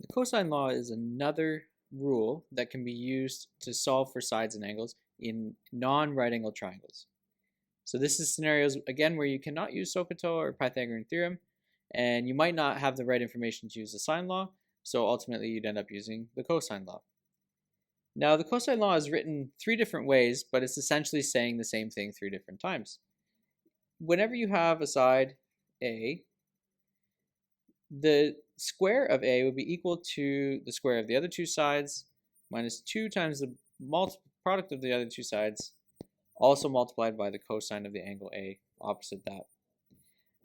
The cosine law is another rule that can be used to solve for sides and angles in non-right angle triangles. So this is scenarios, again, where you cannot use SOHCAHTOA or Pythagorean theorem, and you might not have the right information to use the sine law, so ultimately you'd end up using the cosine law. Now, the cosine law is written three different ways, but it's essentially saying the same thing three different times. Whenever you have a side A, the square of A would be equal to the square of the other two sides minus 2 times the product of the other two sides, also multiplied by the cosine of the angle A opposite that.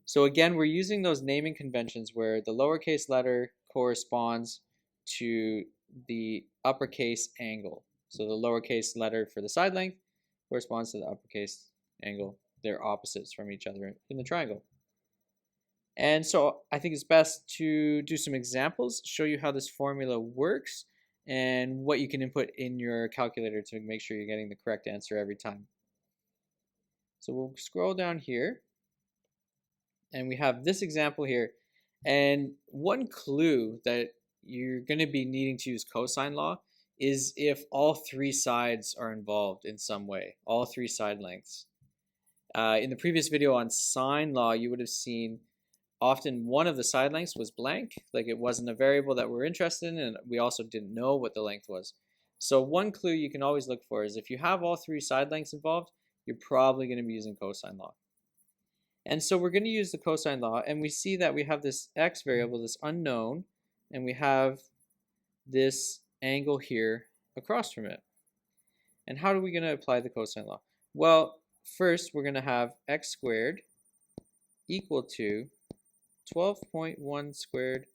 So again, we're using those naming conventions where the lowercase letter corresponds to the uppercase angle. So the lowercase letter for the side length corresponds to the uppercase angle. They're opposites from each other in the triangle. And so I think it's best to do some examples, show you how this formula works, and what you can input in your calculator to make sure you're getting the correct answer every time. So we'll scroll down here, and we have this example here. And one clue that you're going to be needing to use cosine law is if all three sides are involved in some way, all three side lengths. In the previous video on sine law, you would have seen often one of the side lengths was blank, like it wasn't a variable that we're interested in, and we also didn't know what the length was. So one clue you can always look for is if you have all three side lengths involved, you're probably going to be using cosine law. And so we're going to use the cosine law, and we see that we have this x variable, this unknown, and we have this angle here across from it. And how are we going to apply the cosine law? Well, first we're going to have x squared equal to 12.1 squared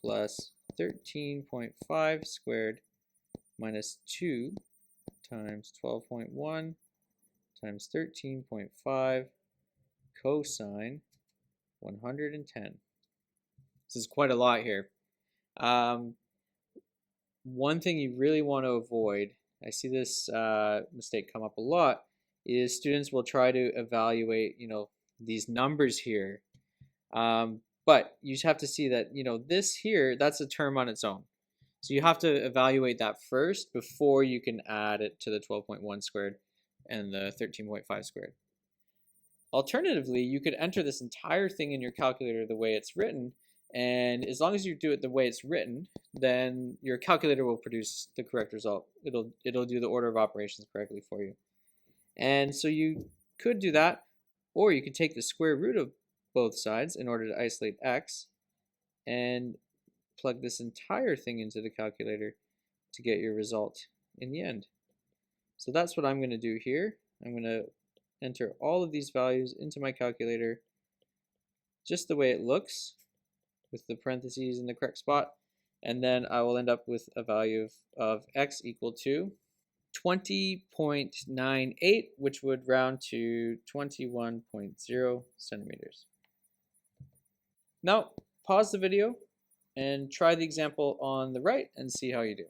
plus 13.5 squared minus 2 times 12.1 times 13.5 cosine 110. This is quite a lot here. One thing you really want to avoid, I see this mistake come up a lot, is students will try to evaluate, these numbers here. But you just have to see that, this here, that's a term on its own. So you have to evaluate that first before you can add it to the 12.1 squared and the 13.5 squared. Alternatively, you could enter this entire thing in your calculator the way it's written, and as long as you do it the way it's written, then your calculator will produce the correct result. It'll do the order of operations correctly for you. And so you could do that, or you could take the square root of both sides in order to isolate x and plug this entire thing into the calculator to get your result in the end. So that's what I'm going to do here. I'm going to enter all of these values into my calculator just the way it looks with the parentheses in the correct spot, and then I will end up with a value of x equal to 20.98, which would round to 21.0 centimeters. Now, pause the video and try the example on the right and see how you do.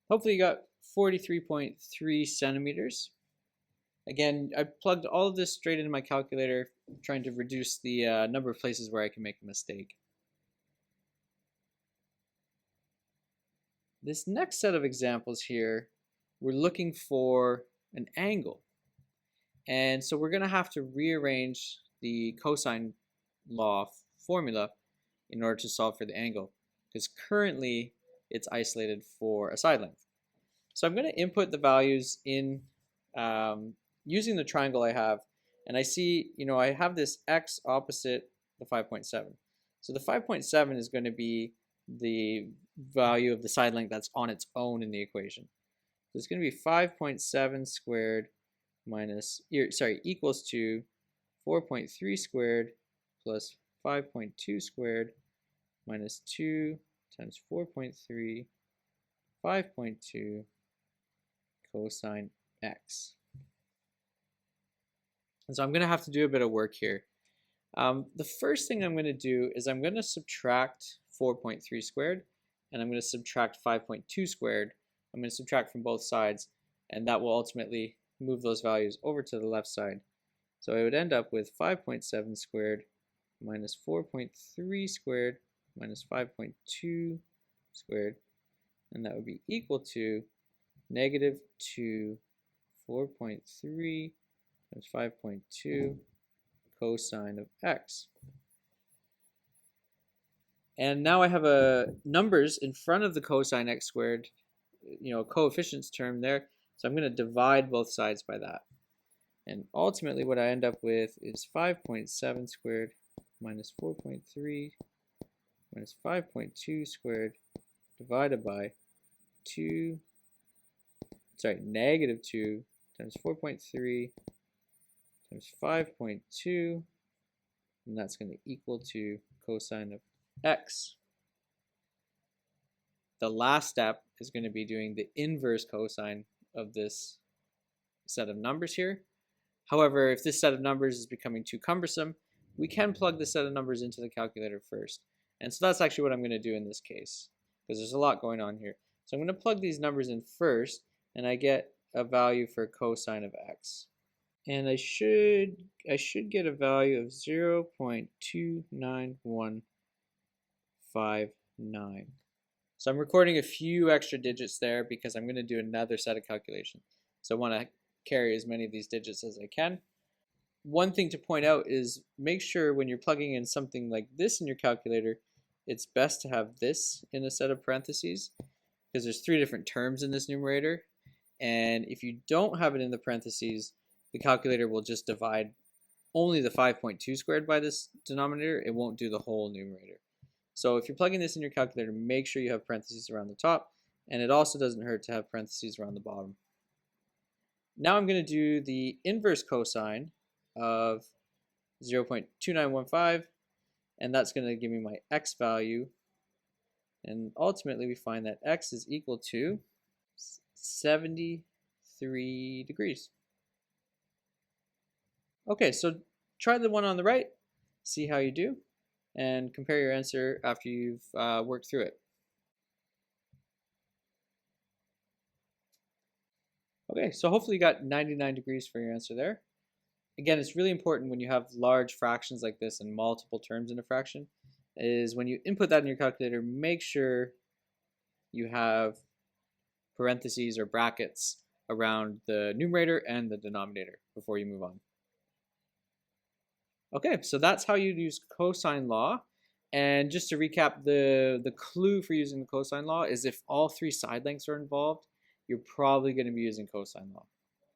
Hopefully you got 43.3 centimeters. Again, I plugged all of this straight into my calculator, trying to reduce the number of places where I can make a mistake. This next set of examples here, we're looking for an angle. And so we're going to have to rearrange the cosine law formula in order to solve for the angle, because currently it's isolated for a side length. So I'm going to input the values in using the triangle I have, and I see, I have this x opposite the 5.7. So the 5.7 is going to be the value of the side length that's on its own in the equation. So it's going to be 5.7 squared equals to 4.3 squared plus 5.2 squared minus 2 times 4.3, 5.2 cosine x. And so I'm going to have to do a bit of work here. The first thing I'm going to do is I'm going to subtract 4.3 squared, and I'm going to subtract 5.2 squared. I'm going to subtract from both sides, and that will ultimately move those values over to the left side. So I would end up with 5.7 squared minus 4.3 squared minus 5.2 squared, and that would be equal to negative 2 4.3 times 5.2 cosine of x. And now I have numbers in front of the cosine x squared, coefficients term there. So I'm going to divide both sides by that. And ultimately what I end up with is 5.7 squared minus 4.3 minus 5.2 squared divided by negative 2 times 4.3 times 5.2, and that's going to equal to cosine of x. The last step is going to be doing the inverse cosine of this set of numbers here. However, if this set of numbers is becoming too cumbersome, we can plug the set of numbers into the calculator first. And so that's actually what I'm going to do in this case, because there's a lot going on here. So I'm going to plug these numbers in first, and I get a value for cosine of x. And I should get a value of 0.29159. So I'm recording a few extra digits there because I'm going to do another set of calculations. So I want to carry as many of these digits as I can. One thing to point out is make sure when you're plugging in something like this in your calculator, it's best to have this in a set of parentheses because there's 3 different terms in this numerator. And if you don't have it in the parentheses, the calculator will just divide only the 5.2 squared by this denominator. It won't do the whole numerator. So if you're plugging this in your calculator, make sure you have parentheses around the top, and it also doesn't hurt to have parentheses around the bottom. Now I'm going to do the inverse cosine of 0.2915, and that's going to give me my x value. And ultimately we find that x is equal to 73 degrees. Okay, so try the one on the right, see how you do, and compare your answer after you've worked through it. Okay, so hopefully you got 99 degrees for your answer there. Again, it's really important when you have large fractions like this and multiple terms in a fraction, is when you input that in your calculator, make sure you have parentheses or brackets around the numerator and the denominator before you move on. Okay, so that's how you use cosine law. And just to recap, the clue for using the cosine law is if all 3 side lengths are involved, you're probably going to be using cosine law.